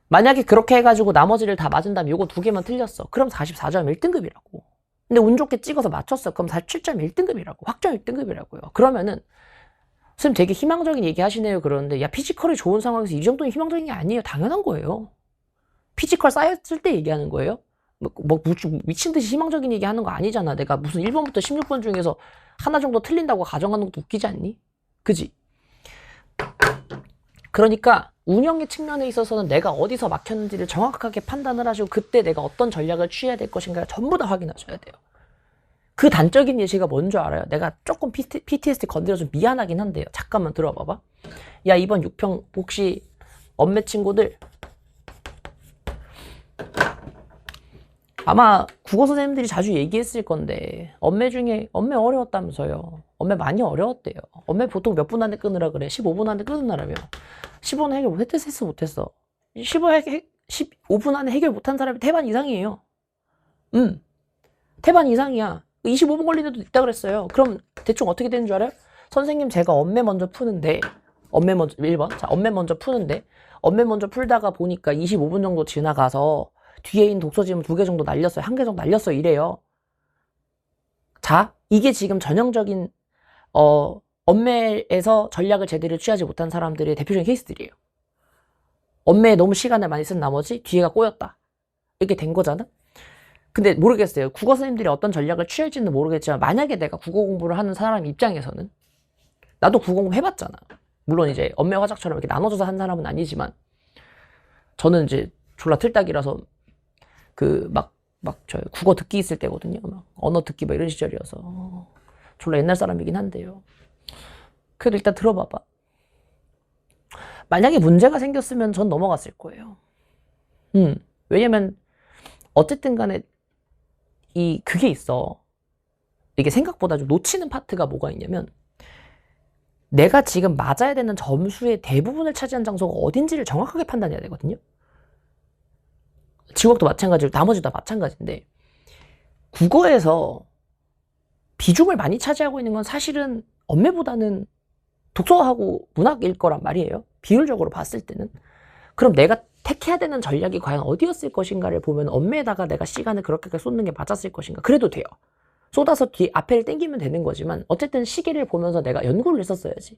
만약에 그렇게 해가지고 나머지를 다 맞은 다음에 요거 두 개만 틀렸어. 그럼 44점 1등급이라고. 근데 운 좋게 찍어서 맞췄어. 그럼 47점 1등급이라고. 확정 1등급이라고요. 그러면은 선생님 되게 희망적인 얘기 하시네요. 그러는데 야, 피지컬이 좋은 상황에서 이 정도는 희망적인 게 아니에요. 당연한 거예요. 피지컬 쌓였을 때 얘기하는 거예요. 미친 듯이 희망적인 얘기 하는 거 아니잖아. 내가 무슨 1번부터 16번 중에서 하나 정도 틀린다고 가정하는 것도 웃기지 않니? 그지? 그러니까 운영의 측면에 있어서는 내가 어디서 막혔는지를 정확하게 판단을 하시고 그때 내가 어떤 전략을 취해야 될 것인가를 전부 다 확인하셔야 돼요. 그 단적인 예시가 뭔지 알아요? 내가 조금 PTSD 건드려서 미안하긴 한데요. 잠깐만 들어봐봐. 야, 이번 6평 혹시 엄매 친구들 아마 국어 선생님들이 자주 얘기했을 건데 엄매 중에 엄매 어려웠다면서요. 엄매 많이 어려웠대요. 엄매 보통 몇 분 안에 끊으라 그래? 15분 안에 끊으라며. 15분 해결 못했어 못했어. 15분 안에 해결 못한 사람이 태반 이상이에요. 태반 이상이야. 25분 걸리는 데도 있다 그랬어요. 그럼 대충 어떻게 되는 줄 알아요? 선생님 제가 엄매 먼저 푸는데 엄매 먼저 1번 자 엄매 먼저 푸는데 엄매 먼저 풀다가 보니까 25분 정도 지나가서 뒤에 있는 독서지문 2개 정도 날렸어요. 1개 정도 날렸어요. 이래요. 자, 이게 지금 전형적인 엄매에서 전략을 제대로 취하지 못한 사람들의 대표적인 케이스들이에요. 엄매에 너무 시간을 많이 쓴 나머지 뒤에가 꼬였다. 이렇게 된 거잖아. 근데 모르겠어요. 국어 선생님들이 어떤 전략을 취할지는 모르겠지만 만약에 내가 국어 공부를 하는 사람 입장에서는 나도 국어 공부 해봤잖아. 물론 이제 엄매 화작처럼 이렇게 나눠져서 한 사람은 아니지만 저는 이제 졸라 틀딱이라서 저 국어 듣기 있을 때거든요. 막 언어 듣기 막 이런 시절이어서 졸라 옛날 사람이긴 한데요. 그래도 일단 들어봐봐. 만약에 문제가 생겼으면 전 넘어갔을 거예요. 왜냐면 어쨌든 간에 그게 있어. 이게 생각보다 좀 놓치는 파트가 뭐가 있냐면 내가 지금 맞아야 되는 점수의 대부분을 차지한 장소가 어딘지를 정확하게 판단해야 되거든요. 지국도 마찬가지로 나머지도 다 마찬가지인데 국어에서 비중을 많이 차지하고 있는 건 사실은 엄매보다는 독서하고 문학일 거란 말이에요. 비율적으로 봤을 때는. 그럼 내가 택해야 되는 전략이 과연 어디였을 것인가를 보면 엄매에다가 내가 시간을 그렇게 쏟는 게 맞았을 것인가. 그래도 돼요. 쏟아서 뒤에 앞에를 땡기면 되는 거지만 어쨌든 시기를 보면서 내가 연구를 했었어야지.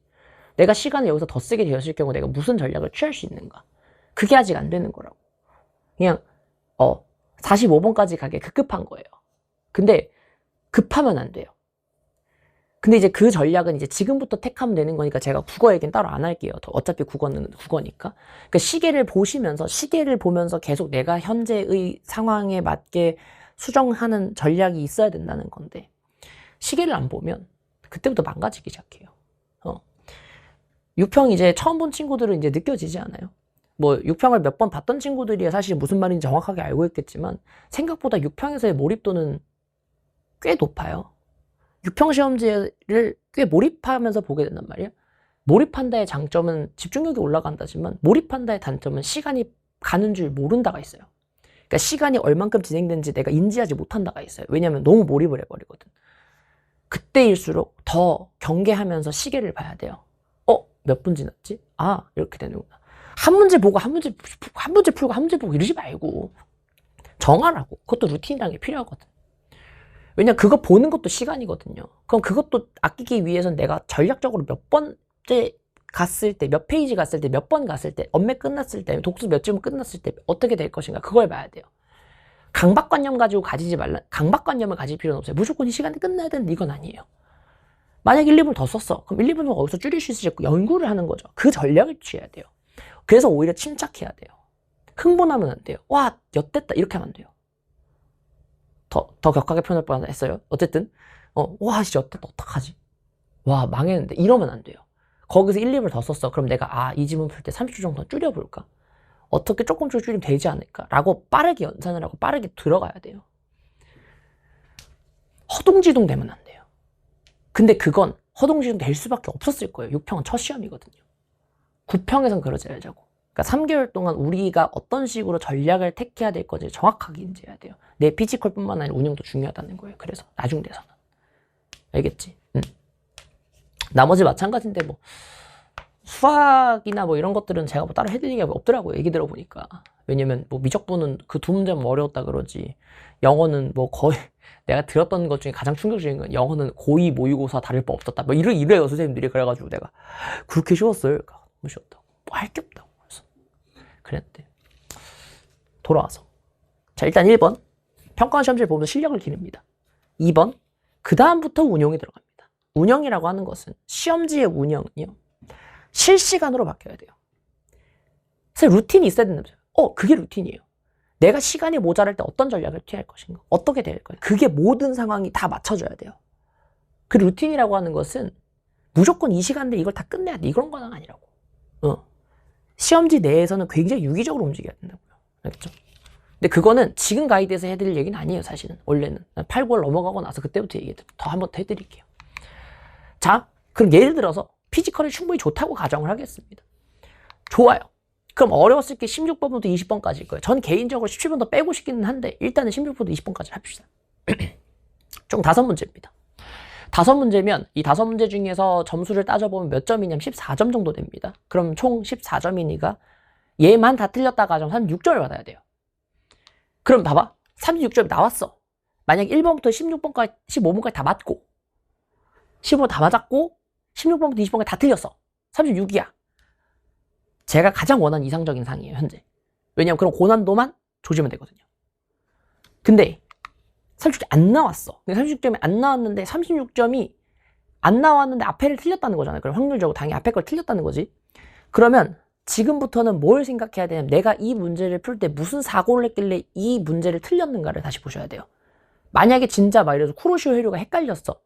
내가 시간을 여기서 더 쓰게 되었을 경우 내가 무슨 전략을 취할 수 있는가. 그게 아직 안 되는 거라고. 그냥 45번까지 가게 급급한 거예요. 근데 급하면 안 돼요. 근데 이제 그 전략은 이제 지금부터 택하면 되는 거니까 제가 국어 얘기는 따로 안 할게요. 어차피 국어는 국어니까. 그러니까 시계를 보면서 계속 내가 현재의 상황에 맞게 수정하는 전략이 있어야 된다는 건데 시계를 안 보면 그때부터 망가지기 시작해요. 6평 이제 처음 본 친구들은 이제 느껴지지 않아요? 뭐 6평을 몇 번 봤던 친구들이 사실 무슨 말인지 정확하게 알고 있겠지만 생각보다 6평에서의 몰입도는 꽤 높아요. 6평 시험지를 꽤 몰입하면서 보게 된단 말이에요. 몰입한다의 장점은 집중력이 올라간다지만 몰입한다의 단점은 시간이 가는 줄 모른다가 있어요. 그러니까 시간이 얼만큼 진행된지 내가 인지하지 못한다가 있어요. 왜냐면 너무 몰입을 해버리거든. 그때일수록 더 경계하면서 시계를 봐야 돼요. 몇 분 지났지? 이렇게 되는구나. 한 문제 보고 한 문제 풀고 한 문제 보고 이러지 말고 정하라고. 그것도 루틴이라는 게 필요하거든. 왜냐 그거 보는 것도 시간이거든요. 그럼 그것도 아끼기 위해서는 내가 전략적으로 몇 번째 갔을 때, 몇 페이지 갔을 때, 몇 번 갔을 때, 엄매 끝났을 때, 독서 몇 쯤 끝났을 때 어떻게 될 것인가 그걸 봐야 돼요. 강박관념 가지고 강박관념을 가질 필요는 없어요. 무조건 이 시간에 끝나야 되는데 이건 아니에요. 만약 1, 2분 더 썼어. 그럼 1, 2분을 어디서 줄일 수 있을지 연구를 하는 거죠. 그 전략을 취해야 돼요. 그래서 오히려 침착해야 돼요. 흥분하면 안 돼요. 와, 엿됐다. 이렇게 하면 안 돼요. 더 격하게 표현할 뻔했어요. 어쨌든, 와, 진짜 엿됐다. 어떡하지? 와, 망했는데. 이러면 안 돼요. 거기서 1, 2분 더 썼어. 그럼 내가, 이 지문 풀 때 30초 정도 줄여볼까? 어떻게 조금씩 줄이면 되지 않을까? 라고 빠르게 연산을 하고 빠르게 들어가야 돼요. 허둥지둥 되면 안 돼요. 근데 그건 허둥지둥 될 수밖에 없었을 거예요. 6평은 첫 시험이거든요. 9평에선 그러지 말자고. 그러니까 3개월 동안 우리가 어떤 식으로 전략을 택해야 될 건지 정확하게 인지해야 돼요. 내 피지컬뿐만 아니라 운영도 중요하다는 거예요. 그래서 나중 돼서는. 알겠지? 나머지 마찬가지인데 뭐 수학이나 뭐 이런 것들은 제가 뭐 따로 해드릴 얘기가 없더라고요. 얘기 들어보니까. 왜냐면 뭐 미적분은 그 두 문제만 어려웠다 그러지. 영어는 뭐 거의 내가 들었던 것 중에 가장 충격적인 건 영어는 고2 모의고사 다를 바 없었다. 뭐 이래요 선생님들이. 그래가지고 내가 그렇게 쉬웠어요. 너무 쉬웠다고. 뭐 할 게 없다고. 그래서 그랬는데 돌아와서 자 일단 1번 평가원 시험지를 보면서 실력을 기릅니다. 2번, 그 다음부터 운용이 들어갑니다. 운영이라고 하는 것은 시험지의 운영은요, 실시간으로 바뀌어야 돼요. 사실 루틴이 있어야 된다면서요. 그게 루틴이에요. 내가 시간이 모자랄 때 어떤 전략을 취할 것인가, 어떻게 될 거예요. 그게 모든 상황이 다 맞춰줘야 돼요. 그 루틴이라고 하는 것은 무조건 이 시간대 이걸 다 끝내야 돼, 이런 건 아니라고. 시험지 내에서는 굉장히 유기적으로 움직여야 된다고요. 알겠죠? 근데 그거는 지금 가이드에서 해드릴 얘기는 아니에요, 사실은. 원래는 8, 9월 넘어가고 나서 그때부터 더 한번 더 해드릴게요. 자, 그럼 예를 들어서 피지컬이 충분히 좋다고 가정을 하겠습니다. 좋아요. 그럼 어려웠을 게 16번부터 20번까지일 거예요. 전 개인적으로 17번 더 빼고 싶기는 한데 일단은 16번부터 20번까지 합시다. 총 5문제입니다. 5문제면 이 5문제 중에서 점수를 따져보면 몇 점이냐면 14점 정도 됩니다. 그럼 총 14점이니까 얘만 다 틀렸다 가정 36점을 받아야 돼요. 그럼 봐봐. 36점이 나왔어. 만약 1번부터 16번까지, 15번까지 다 맞고 15번 다 맞았고 16번부터 20번까지 다 틀렸어. 36이야. 제가 가장 원하는 이상적인 상이에요, 현재. 왜냐면 그럼 고난도만 조지면 되거든요. 근데 36점이 안 나왔어. 36점이 안 나왔는데 36점이 안 나왔는데 앞에를 틀렸다는 거잖아요. 그럼 확률적으로 당연히 앞에 걸 틀렸다는 거지. 그러면 지금부터는 뭘 생각해야 되냐면 내가 이 문제를 풀 때 무슨 사고를 했길래 이 문제를 틀렸는가를 다시 보셔야 돼요. 만약에 진짜 막 이래서 쿠로시오 회로가 헷갈렸어.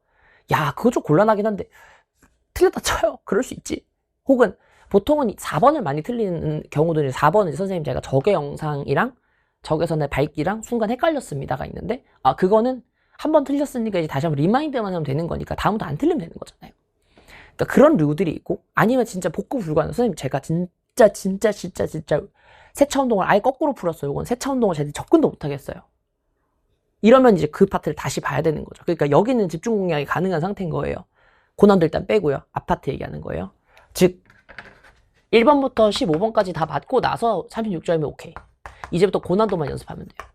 야, 그거 좀 곤란하긴 한데 틀렸다 쳐요. 그럴 수 있지. 혹은 보통은 4번을 많이 틀리는 경우들이 4번은 선생님 제가 적의 영상이랑 적외선의 밝기랑 순간 헷갈렸습니다가 있는데 그거는 한 번 틀렸으니까 이제 다시 한번 리마인드만 하면 되는 거니까 다음부터 안 틀리면 되는 거잖아요. 그러니까 그런 류들이 있고 아니면 진짜 복구 불가능. 선생님 제가 진짜 세차 운동을 아예 거꾸로 풀었어요. 이건 세차 운동을 제대로 접근도 못 하겠어요. 이러면 이제 그 파트를 다시 봐야 되는 거죠. 그러니까 여기는 집중 공략이 가능한 상태인 거예요. 고난도 일단 빼고요. 아파트 얘기하는 거예요. 즉 1번부터 15번까지 다 맞고 나서 36점이면 오케이. 이제부터 고난도만 연습하면 돼요.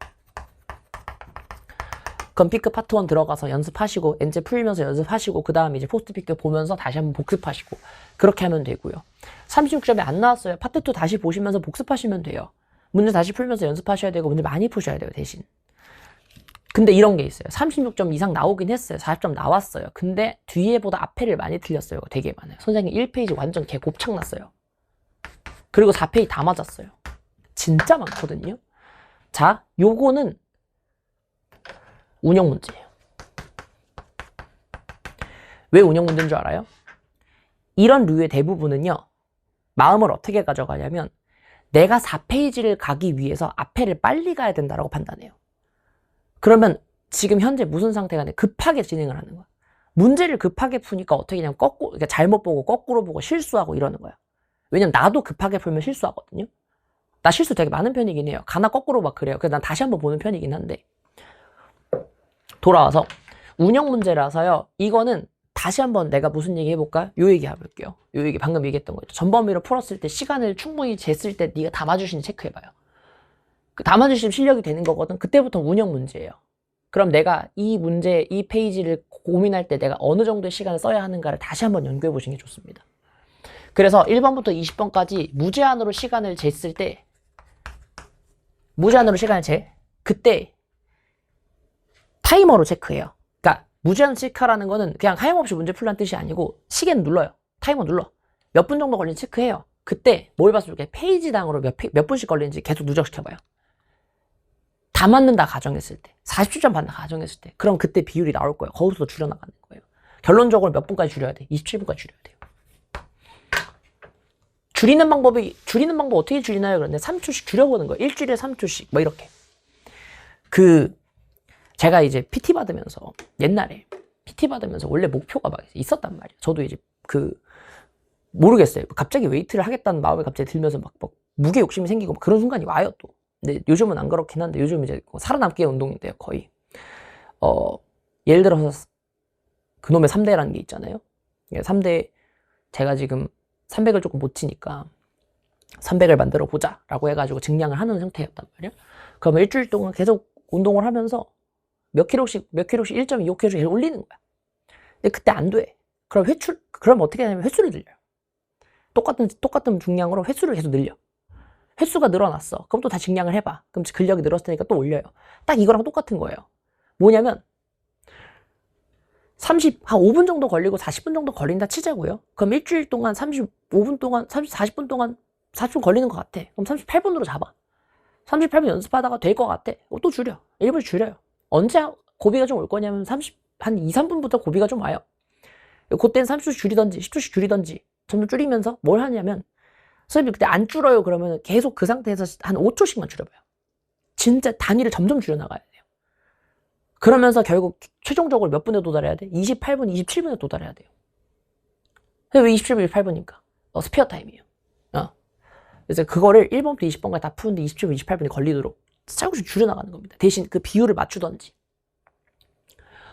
그럼 피크 파트 1 들어가서 연습하시고 엔제 풀면서 연습하시고 그 다음에 이제 포스트 피크 보면서 다시 한번 복습하시고 그렇게 하면 되고요. 36점이 안 나왔어요. 파트 2 다시 보시면서 복습하시면 돼요. 문제 다시 풀면서 연습하셔야 되고 문제 많이 푸셔야 돼요, 대신. 근데 이런 게 있어요. 36점 이상 나오긴 했어요. 40점 나왔어요. 근데 뒤에보다 앞에를 많이 틀렸어요. 되게 많아요. 선생님 1페이지 완전 개 곱창 났어요. 그리고 4페이지 다 맞았어요. 진짜 많거든요. 자, 요거는 운영 문제예요. 왜 운영 문제인 줄 알아요? 이런 류의 대부분은요, 마음을 어떻게 가져가냐면 내가 4페이지를 가기 위해서 앞에를 빨리 가야 된다고 판단해요. 그러면 지금 현재 무슨 상태가 아니라 급하게 진행을 하는 거야. 문제를 급하게 푸니까 어떻게 그냥 거꾸로, 그러니까 잘못 보고 거꾸로 보고 실수하고 이러는 거야. 왜냐면 나도 급하게 풀면 실수하거든요. 나 실수 되게 많은 편이긴 해요. 가나 거꾸로 막 그래요. 그래서 난 다시 한번 보는 편이긴 한데. 돌아와서 운영 문제라서요. 이거는 다시 한번 내가 무슨 얘기 해볼까? 요 얘기 해볼게요. 요 얘기 방금 얘기했던 거죠. 전범위로 풀었을 때 시간을 충분히 쟀을 때 네가 다 맞으시는지 체크해봐요. 다 맞으시면 실력이 되는 거거든. 그때부터 운영 문제예요. 그럼 내가 이 문제, 이 페이지를 고민할 때 내가 어느 정도의 시간을 써야 하는가를 다시 한번 연구해 보시는 게 좋습니다. 그래서 1번부터 20번까지 무제한으로 시간을 쟀을 때 무제한으로 시간을 그때 타이머로 체크해요. 그러니까 무제한 체크라는 거는 그냥 하염없이 문제 풀라는 뜻이 아니고 시계는 눌러요. 타이머 눌러. 몇 분 정도 걸리는지 체크해요. 그때 뭘 봤을 때 페이지당으로 몇 분씩 걸리는지 계속 누적시켜봐요. 다 맞는다 가정했을 때 47점 받는다 가정했을 때 그럼 그때 비율이 나올 거예요. 거기서 줄여나가는 거예요. 결론적으로 몇 분까지 줄여야 돼? 27분까지 줄여야 돼요. 줄이는 방법 어떻게 줄이나요? 그런데 3초씩 줄여보는 거예요. 일주일에 3초씩 뭐 이렇게. 제가 이제 PT 받으면서 옛날에 PT 받으면서 원래 목표가 막 있었단 말이에요. 저도 이제 모르겠어요. 갑자기 웨이트를 하겠다는 마음이 갑자기 들면서 막 무게 욕심이 생기고 막 그런 순간이 와요 또. 근데 요즘은 안 그렇긴 한데 요즘 이제 살아남기의 운동인데요, 거의. 예를 들어서 그놈의 3대라는 게 있잖아요. 3대 제가 지금 300을 조금 못 치니까 300을 만들어 보자 라고 해가지고 증량을 하는 상태였단 말이에요. 그러면 일주일 동안 계속 운동을 하면서 몇 킬로씩 1.25kg씩 계속 올리는 거야. 근데 그때 안 돼. 그럼 어떻게 하냐면 횟수를 늘려요. 똑같은 중량으로 횟수를 계속 늘려. 횟수가 늘어났어. 그럼 또 다 증량을 해봐. 그럼 근력이 늘었을 테니까 또 올려요. 딱 이거랑 똑같은 거예요. 뭐냐면 한 5분 정도 걸리고 40분 정도 걸린다 치자고요. 그럼 일주일 동안 35분 동안 40분 동안 40분 걸리는 것 같아. 그럼 38분으로 잡아. 38분 연습하다가 될 것 같아. 또 줄여. 1분 줄여요. 언제 고비가 좀 올 거냐면 한 2, 3분부터 고비가 좀 와요. 그때는 30초씩 줄이던지 10초씩 줄이던지 점점 줄이면서 뭘 하냐면 선생님 그때 안 줄어요 그러면 계속 그 상태에서 한 5초씩만 줄여봐요. 진짜 단위를 점점 줄여나가야 돼요. 그러면서 결국 최종적으로 몇 분에 도달해야 돼? 28분, 27분에 도달해야 돼요. 왜 27분, 28분이니까? 스페어 타임이에요. 그래서 그거를 1번부터 20번까지 다 푸는데 27분, 28분이 걸리도록 조금씩 줄여나가는 겁니다. 대신 그 비율을 맞추던지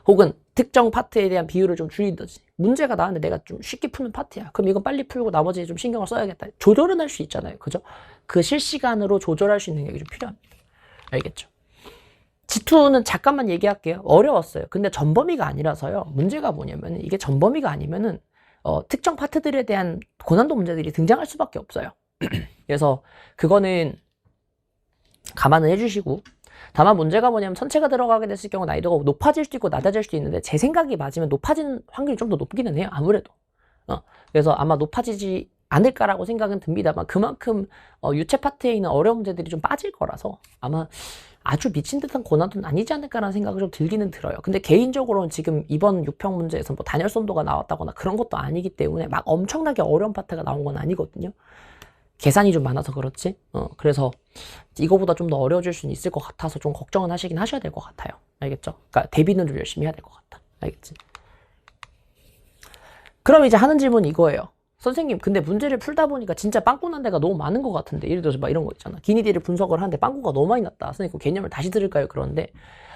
혹은 특정 파트에 대한 비율을 좀 줄이든지 문제가 나왔는데 내가 좀 쉽게 푸는 파트야. 그럼 이건 빨리 풀고 나머지 좀 신경을 써야겠다. 조절은 할 수 있잖아요. 그죠? 그 실시간으로 조절할 수 있는 게 좀 필요합니다. 알겠죠? G2는 잠깐만 얘기할게요. 어려웠어요. 근데 전범위가 아니라서요. 문제가 뭐냐면 이게 전범위가 아니면은 특정 파트들에 대한 고난도 문제들이 등장할 수밖에 없어요. 그래서 그거는 감안을 해주시고 다만 문제가 뭐냐면 선체가 들어가게 됐을 경우 난이도가 높아질 수도 있고 낮아질 수도 있는데 제 생각이 맞으면 높아지는 확률이 좀 더 높기는 해요. 아무래도. 그래서 아마 높아지지 않을까라고 생각은 듭니다만 그만큼 유체 파트에 있는 어려운 문제들이 좀 빠질 거라서 아마 아주 미친 듯한 고난도는 아니지 않을까라는 생각이 좀 들기는 들어요. 근데 개인적으로는 지금 이번 6평 문제에서 뭐 단열선도가 나왔다거나 그런 것도 아니기 때문에 막 엄청나게 어려운 파트가 나온 건 아니거든요. 계산이 좀 많아서 그렇지. 그래서 이거보다 좀 더 어려워질 수는 있을 것 같아서 좀 걱정은 하시긴 하셔야 될 것 같아요. 알겠죠? 그러니까 대비는 좀 열심히 해야 될 것 같다. 알겠지? 그럼 이제 하는 질문이 이거예요. 선생님, 근데 문제를 풀다 보니까 진짜 빵꾸 난 데가 너무 많은 것 같은데. 예를 들어서 막 이런 거 있잖아. 기니디를 분석을 하는데 빵꾸가 너무 많이 났다. 선생님, 그 개념을 다시 들을까요? 그런데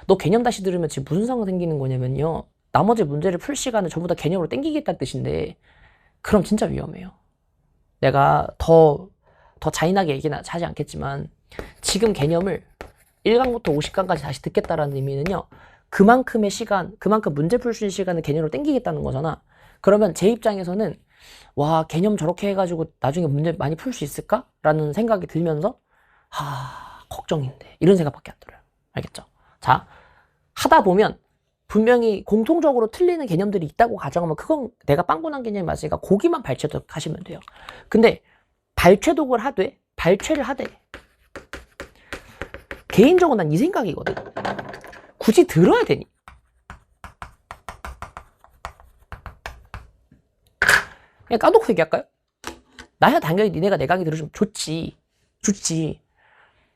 너 개념 다시 들으면 지금 무슨 상황 생기는 거냐면요. 나머지 문제를 풀 시간을 전부 다 개념으로 땡기겠다는 뜻인데 그럼 진짜 위험해요. 내가 더 잔인하게 얘기는 하지 않겠지만 지금 개념을 1강부터 50강까지 다시 듣겠다라는 의미는요. 그만큼의 시간, 그만큼 문제 풀 수 있는 시간을 개념으로 땡기겠다는 거잖아. 그러면 제 입장에서는 와 개념 저렇게 해가지고 나중에 문제 많이 풀 수 있을까? 라는 생각이 들면서 걱정인데 이런 생각밖에 안 들어요. 알겠죠? 자, 하다 보면 분명히 공통적으로 틀리는 개념들이 있다고 가정하면 그건 내가 빵꾸 난 개념이 맞으니까 거기만 발췌독 하시면 돼요. 근데 발췌독을 하되 발췌를 하되 개인적으로 난 이 생각이거든. 굳이 들어야 되니? 그냥 까놓고 얘기할까요? 나야 당연히 니네가 내 강의 들으시면 좋지.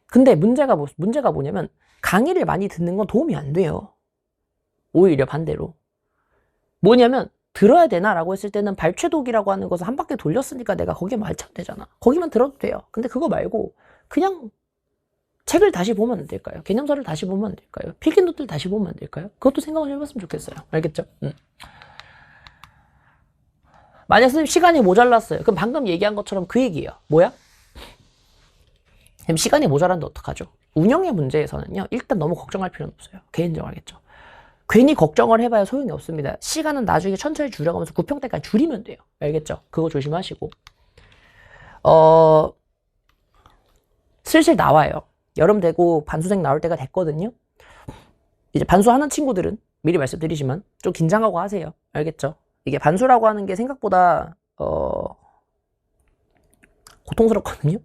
근데 문제가 뭐냐면 강의를 많이 듣는 건 도움이 안 돼요. 오히려 반대로. 뭐냐면 들어야 되나라고 했을 때는 발췌독이라고 하는 것을 한 바퀴 돌렸으니까 내가 거기에 말차면 되잖아. 거기만 들어도 돼요. 근데 그거 말고 그냥 책을 다시 보면 안 될까요? 개념서를 다시 보면 안 될까요? 필기노트를 다시 보면 안 될까요? 그것도 생각을 해봤으면 좋겠어요. 알겠죠? 만약 선생님 시간이 모자랐어요. 그럼 방금 얘기한 것처럼 그 얘기예요. 뭐야? 그럼 시간이 모자란데 어떡하죠? 운영의 문제에서는요. 일단 너무 걱정할 필요는 없어요. 개인적으로 알겠죠? 괜히 걱정을 해봐야 소용이 없습니다. 시간은 나중에 천천히 줄여가면서 9평대까지 줄이면 돼요. 알겠죠? 그거 조심하시고 슬슬 나와요. 여름 되고 반수생 나올 때가 됐거든요. 이제 반수하는 친구들은 미리 말씀드리지만 좀 긴장하고 하세요. 알겠죠? 이게 반수라고 하는 게 생각보다 고통스럽거든요.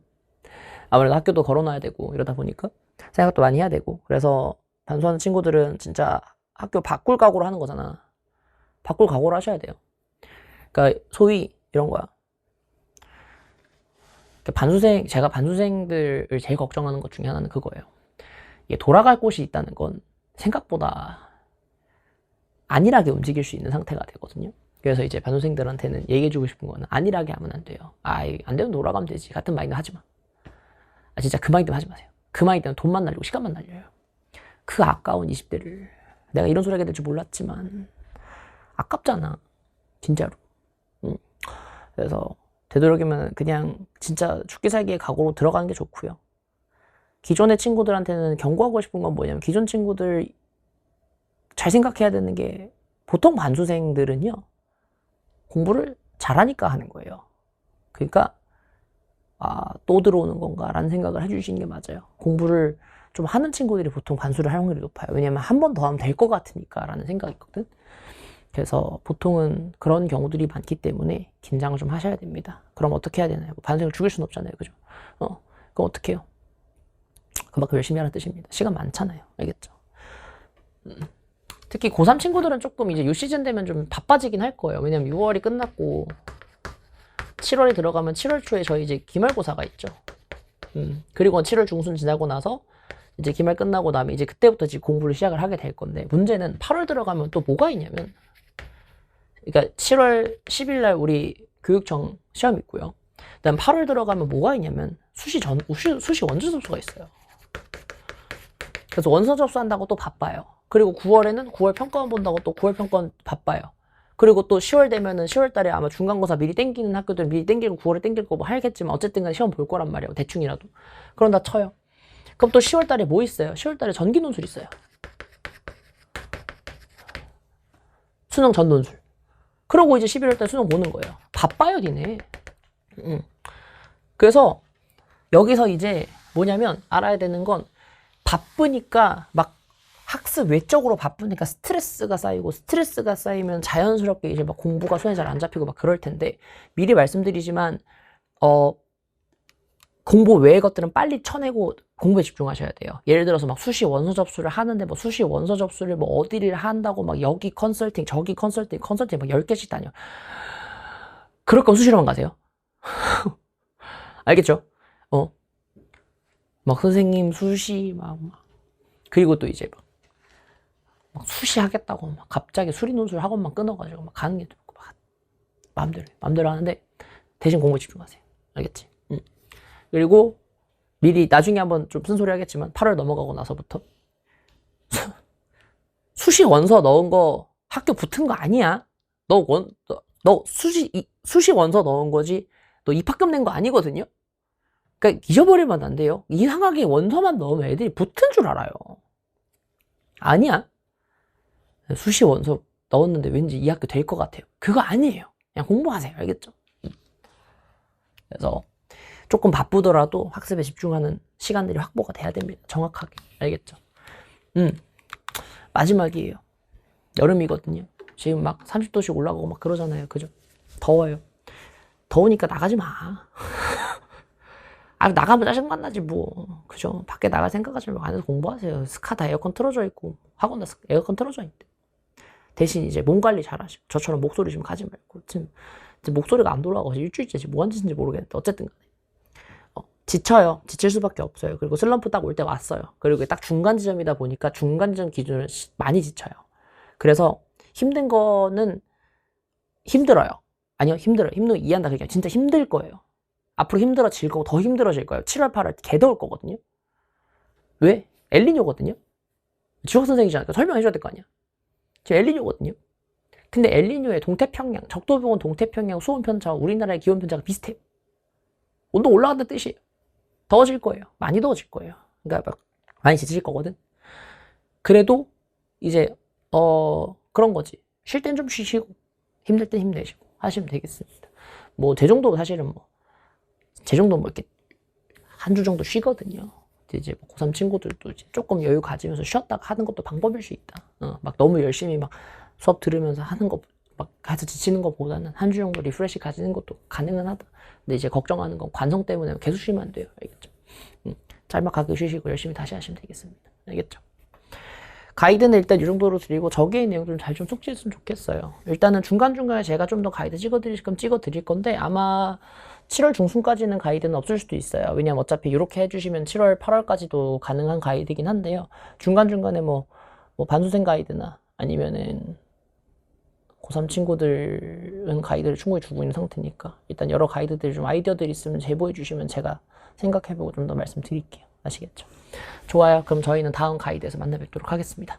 아무래도 학교도 걸어놔야 되고 이러다 보니까 생각도 많이 해야 되고 그래서 반수하는 친구들은 진짜 학교 바꿀 각오로 하는 거잖아. 바꿀 각오를 하셔야 돼요. 그러니까 소위 이런 거야. 제가 반수생들을 제일 걱정하는 것 중에 하나는 그거예요. 이게 돌아갈 곳이 있다는 건 생각보다 안일하게 움직일 수 있는 상태가 되거든요. 그래서 이제 반수생들한테는 얘기해주고 싶은 거는 안일하게 하면 안 돼요. 안 되면 돌아가면 되지. 같은 마인드 하지 마. 진짜 그 마인드는 하지 마세요. 그 마인드는 돈만 날리고 시간만 날려요. 그 아까운 20대를 내가 이런 소리 하게 될 줄 몰랐지만 아깝잖아. 진짜로. 그래서 되도록이면 그냥 진짜 죽기 살기의 각오로 들어가는 게 좋고요. 기존의 친구들한테는 경고하고 싶은 건 뭐냐면 기존 친구들 잘 생각해야 되는 게 보통 반수생들은요. 공부를 잘하니까 하는 거예요. 그러니까 또 들어오는 건가 라는 생각을 해주시는 게 맞아요. 공부를 좀 하는 친구들이 보통 반수를 할 확률이 높아요. 왜냐면 한 번 더 하면 될 것 같으니까 라는 생각이 있거든. 그래서 보통은 그런 경우들이 많기 때문에 긴장을 좀 하셔야 됩니다. 그럼 어떻게 해야 되나요? 반수를 죽일 수는 없잖아요. 그죠? 그럼 어떻게 해요? 그만큼 열심히 하는 뜻입니다. 시간 많잖아요. 알겠죠? 특히 고3 친구들은 조금 이제 요 시즌 되면 좀 바빠지긴 할 거예요. 왜냐면 6월이 끝났고 7월이 들어가면 7월 초에 저희 이제 기말고사가 있죠. 그리고 7월 중순 지나고 나서 이제 기말 끝나고 나면 이제 그때부터 이제 공부를 시작을 하게 될 건데, 문제는 8월 들어가면 또 뭐가 있냐면, 그러니까 7월 10일 날 우리 교육청 시험 있고요. 그다음 8월 들어가면 뭐가 있냐면 수시 원서 접수가 있어요. 그래서 원서 접수한다고 또 바빠요. 그리고 9월에는 9월 평가원 본다고 또 9월 평가원 바빠요. 그리고 또 10월 되면은 10월 달에 아마 중간고사 미리 땡기는 학교들 미리 땡기고 9월에 땡길 거 뭐 하겠지만 어쨌든 간에 시험 볼 거란 말이에요. 대충이라도. 그럼 다 쳐요. 그럼 또 10월 달에 뭐 있어요? 10월 달에 전기 논술 있어요. 수능 전 논술. 그러고 이제 11월 달 수능 보는 거예요. 바빠요, 니네. 그래서 여기서 이제 뭐냐면 알아야 되는 건, 바쁘니까 막 학습 외적으로 바쁘니까 스트레스가 쌓이면 자연스럽게 이제 막 공부가 손에 잘 안 잡히고 막 그럴 텐데, 미리 말씀드리지만 공부 외의 것들은 빨리 쳐내고 공부에 집중하셔야 돼요. 예를 들어서 막 수시 원서 접수를 하는데 뭐 수시 원서 접수를 뭐 어디를 한다고 막 여기 컨설팅 저기 컨설팅 막 10개씩 다녀. 그럴 거면 수시로만 가세요. 알겠죠? 막 선생님 수시 막 그리고 또 이제 막 수시 하겠다고 막 갑자기 수리 논술 학원만 끊어가지고 막 가는 게 막 마음대로 하는데, 대신 공부에 집중하세요. 알겠지? 그리고 미리 나중에 한번 좀 쓴소리 하겠지만 8월 넘어가고 나서부터 수시 원서 넣은 거 학교 붙은 거 아니야. 너 수시 원서 넣은 거지 너 입학금 낸 거 아니거든요. 그러니까 잊어버리면 안 돼요. 이상하게 원서만 넣으면 애들이 붙은 줄 알아요. 아니야. 수시 원서 넣었는데 왠지 이 학교 될 것 같아요. 그거 아니에요. 그냥 공부하세요. 알겠죠? 그래서 조금 바쁘더라도 학습에 집중하는 시간들이 확보가 돼야 됩니다. 정확하게. 알겠죠? 마지막이에요. 여름이거든요. 지금 막 30도씩 올라가고 막 그러잖아요. 그죠? 더워요. 더우니까 나가지 마. 나가면 짜증만 나지 뭐. 그죠? 밖에 나갈 생각하지 말고 안에서 공부하세요. 스카 다 에어컨 틀어져 있고 학원 다 에어컨 틀어져 있대. 대신 이제 몸 관리 잘 하시고, 저처럼 목소리 좀 가지 말고. 지금 목소리가 안 돌아가서 일주일째 지금 뭐 하는지 모르겠는데 어쨌든 간에 지쳐요. 지칠 수밖에 없어요. 그리고 슬럼프 딱 올 때 왔어요. 그리고 딱 중간 지점이다 보니까 중간 지점 기준으로 많이 지쳐요. 그래서 힘든 거는 힘들어요. 아니요, 힘들어요. 힘든 거 이해한다. 그게 진짜 힘들 거예요. 앞으로 힘들어질 거고 더 힘들어질 거예요. 7월, 8월 개 더울 거거든요. 왜? 엘니뇨거든요. 지역 선생이잖아요. 설명해줘야 될 거 아니야. 지금 엘니뇨거든요. 근데 엘니뇨의 동태평양, 적도부근 동태평양 수온 편차와 우리나라의 기온 편차가 비슷해요. 온도 올라간다는 뜻이에요. 더워질 거예요. 많이 더워질 거예요. 그러니까 막 많이 지칠 거거든. 그래도 이제 그런 거지. 쉴 땐 좀 쉬시고 힘들 땐 힘내시고 하시면 되겠습니다. 뭐 제 정도 사실은 제 정도 이렇게 한 주 정도 쉬거든요. 이제 고3 친구들도 이제 조금 여유 가지면서 쉬었다가 하는 것도 방법일 수 있다. 막 너무 열심히 막 수업 들으면서 하는 거 막 가서 지치는 것보다는 한 주 정도 리프레시 가지는 것도 가능은 하다. 근데 이제 걱정하는 건 관성 때문에 계속 쉬면 안 돼요. 알겠죠? 짤막하게 쉬시고 열심히 다시 하시면 되겠습니다. 알겠죠? 가이드는 일단 이 정도로 드리고 저기의 내용 좀 잘 좀 속지했으면 좋겠어요. 일단은 중간중간에 제가 좀 더 가이드 찍어드릴 건데 아마 7월 중순까지는 가이드는 없을 수도 있어요. 왜냐면 어차피 이렇게 해주시면 7월, 8월까지도 가능한 가이드긴 한데요. 중간중간에 뭐 반수생 가이드나 아니면은 고3 친구들은 가이드를 충분히 주고 있는 상태니까 일단 여러 가이드들 좀 아이디어들 있으면 제보해 주시면 제가 생각해보고 좀 더 말씀드릴게요. 아시겠죠? 좋아요. 그럼 저희는 다음 가이드에서 만나 뵙도록 하겠습니다.